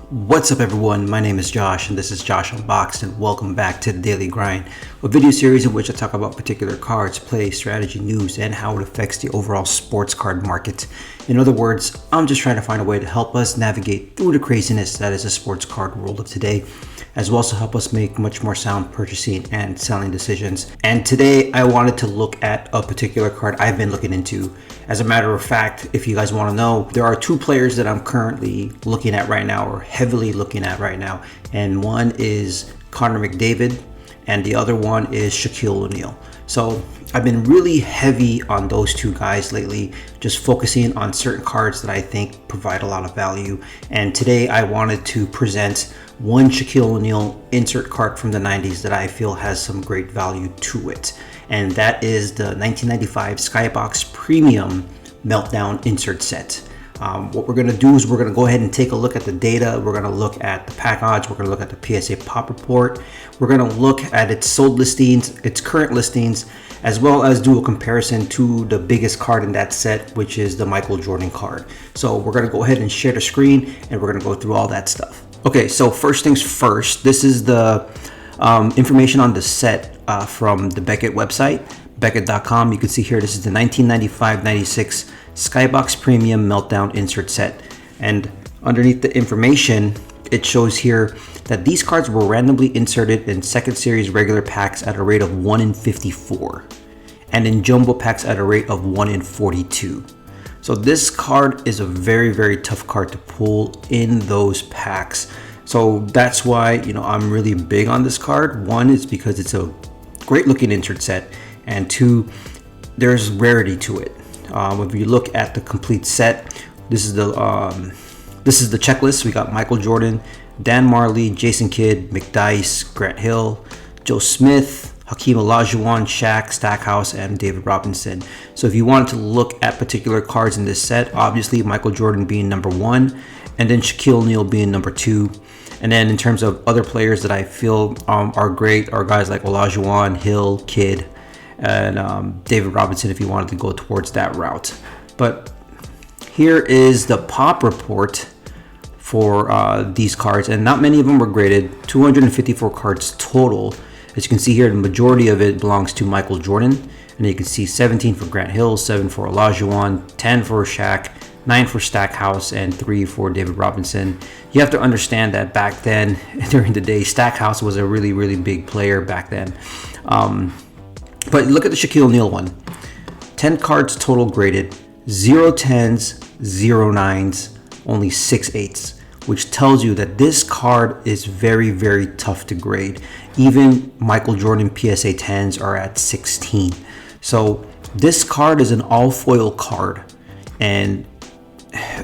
What's up everyone, my name is Josh and this is Josh Unboxed, and welcome back to the Daily Grind, a video series in which I talk about particular cards, play, strategy, news, and how it affects the overall sports card market. In other words, I'm just trying to find a way to help us navigate through the craziness that is the sports card world of today, as well as to help us make much more sound purchasing and selling decisions. And today I wanted to look at a particular card I've been looking into. As a matter of fact, if you guys want to know, there are two players that I'm currently looking at right now, or heavily looking at right now. And one is Connor McDavid and the other one is Shaquille O'Neal. So I've been really heavy on those two guys lately, just focusing on certain cards that I think provide a lot of value. And today I wanted to present one Shaquille O'Neal insert card from the 90s that I feel has some great value to it. And that is the 1995 Skybox Premium Meltdown insert set. What we're going to do is we're going to go ahead and take a look at the data. We're going to look at the pack odds. We're going to look at the PSA pop report. We're going to look at its sold listings, its current listings, as well as do a comparison to the biggest card in that set, which is the Michael Jordan card. So we're going to go ahead and share the screen and we're going to go through all that stuff. Okay, so first things first, this is the information on the set from the Beckett website, Beckett.com. You can see here, this is the 1995-96 Skybox Premium Meltdown insert set. And underneath the information, it shows here that these cards were randomly inserted in second series regular packs at a rate of 1 in 54 and in jumbo packs at a rate of 1 in 42. So this card is a very, very tough card to pull in those packs. So that's why, I'm really big on this card. One is because it's a great looking insert set, and two, there's rarity to it. If you look at the complete set, this is the checklist. We got Michael Jordan, Dan Marley, Jason Kidd, McDyess, Grant Hill, Joe Smith, Hakeem Olajuwon, Shaq, Stackhouse, and David Robinson. So if you wanted to look at particular cards in this set, obviously Michael Jordan being number 1, and then Shaquille O'Neal being number 2. And then in terms of other players that I feel are great are guys like Olajuwon, Hill, Kidd, and David Robinson if you wanted to go towards that route. But here is the pop report for these cards, and not many of them were graded. 254 cards total. As you can see here, the majority of it belongs to Michael Jordan, and you can see 17 for Grant Hill, 7 for Olajuwon, 10 for Shaq, 9 for Stackhouse, and 3 for David Robinson. You have to understand that back then, during the day, Stackhouse was a really, really big player back then. But look at the Shaquille O'Neal one. 10 cards total graded, 0 10s, 0 9s, only 6 8s, which tells you that this card is very, very tough to grade. Even Michael Jordan PSA 10s are at 16. So this card is an all foil card and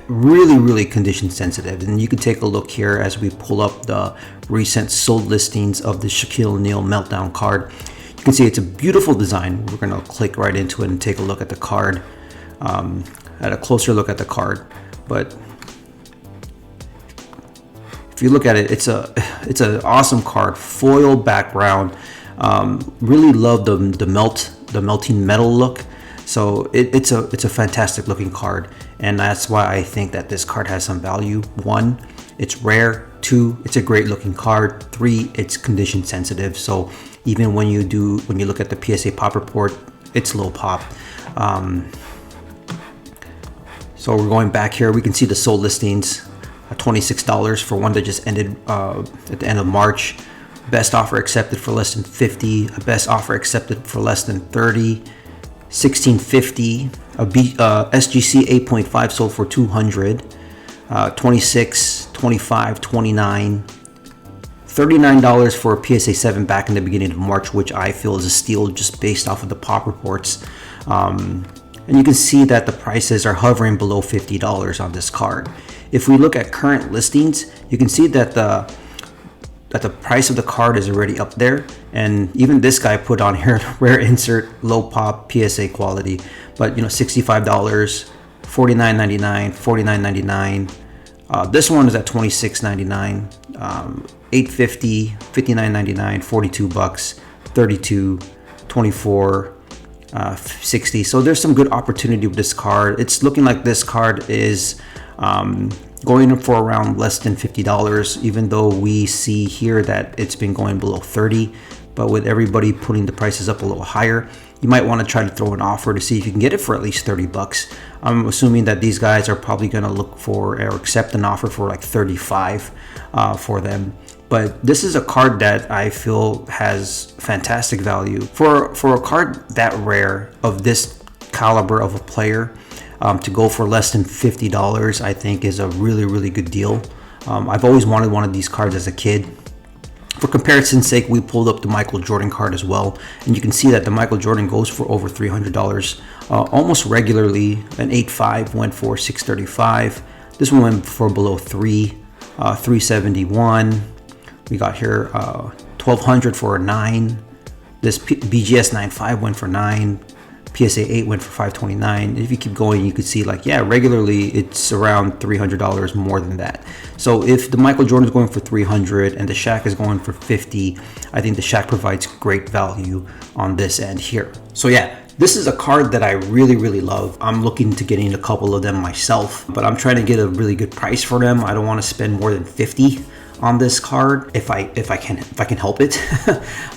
really, really condition sensitive. And you can take a look here as we pull up the recent sold listings of the Shaquille O'Neal Meltdown card. You can see it's a beautiful design. We're going to click right into it and take a look at the card, at a closer look at the card. But if you look at it, it's an awesome card, foil background. Really love the melting metal look. So it's a fantastic looking card, and that's why I think that this card has some value. 1, it's rare. 2, it's a great looking card. 3, it's condition sensitive. So even when you look at the PSA pop report, it's low pop. So we're going back here. We can see the sold listings. $26 for one that just ended at the end of March. Best offer accepted for less than 50. A best offer accepted for less than 30. 1650. SGC 8.5 sold for 200. 26, 25, 29. $39 for a PSA 7 back in the beginning of March, which I feel is a steal just based off of the pop reports. And you can see that the prices are hovering below $50 on this card. If we look at current listings, you can see that the price of the card is already up there. And even this guy put on here, rare insert, low pop, PSA quality. But $65, $49.99, $49.99. This one is at $26.99, $8.50, $59.99, $42, $32, $24. 60. So there's some good opportunity with this card. It's looking like this card is going for around less than $50, even though we see here that it's been going below 30. But with everybody putting the prices up a little higher, you might want to try to throw an offer to see if you can get it for at least 30 bucks. I'm assuming that these guys are probably going to look for or accept an offer for like 35 for them. But this is a card that I feel has fantastic value for a card that rare of this caliber of a player. To go for less than $50, I think is a really good deal. I've always wanted one of these cards as a kid. For comparison's sake, we pulled up the Michael Jordan card as well, and you can see that the Michael Jordan goes for over $300 almost regularly. An 8.5 went for $635. This one went for below $371. We got here $1,200 for a 9. This BGS 9.5 went for $9. PSA 8 went for $529. If you keep going, you could see like, yeah, regularly it's around $300 more than that. So if the Michael Jordan is going for $300 and the Shaq is going for $50, I think the Shaq provides great value on this end here. So yeah, this is a card that I really love. I'm looking to getting a couple of them myself, but I'm trying to get a really good price for them. I don't want to spend more than $50 on this card if I can help it.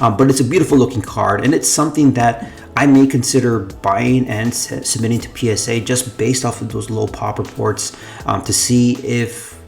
But it's a beautiful looking card, and it's something that I may consider buying and submitting to PSA just based off of those low pop reports to see if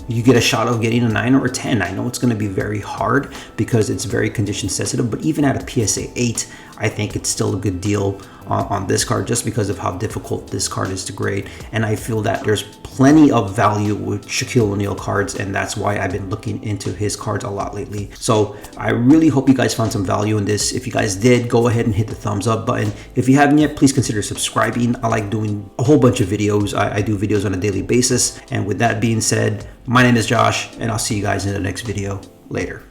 you get a shot of getting a 9 or a 10. I know it's going to be very hard because it's very condition sensitive, but even at a PSA 8, I think it's still a good deal on this card just because of how difficult this card is to grade. And I feel that there's plenty of value with Shaquille O'Neal cards, and that's why I've been looking into his cards a lot lately. So I really hope you guys found some value in this. If you guys did, go ahead and hit the thumbs up button. If you haven't yet, please consider subscribing. I like doing a whole bunch of videos. I do videos on a daily basis. And with that being said, my name is Josh, and I'll see you guys in the next video. Later.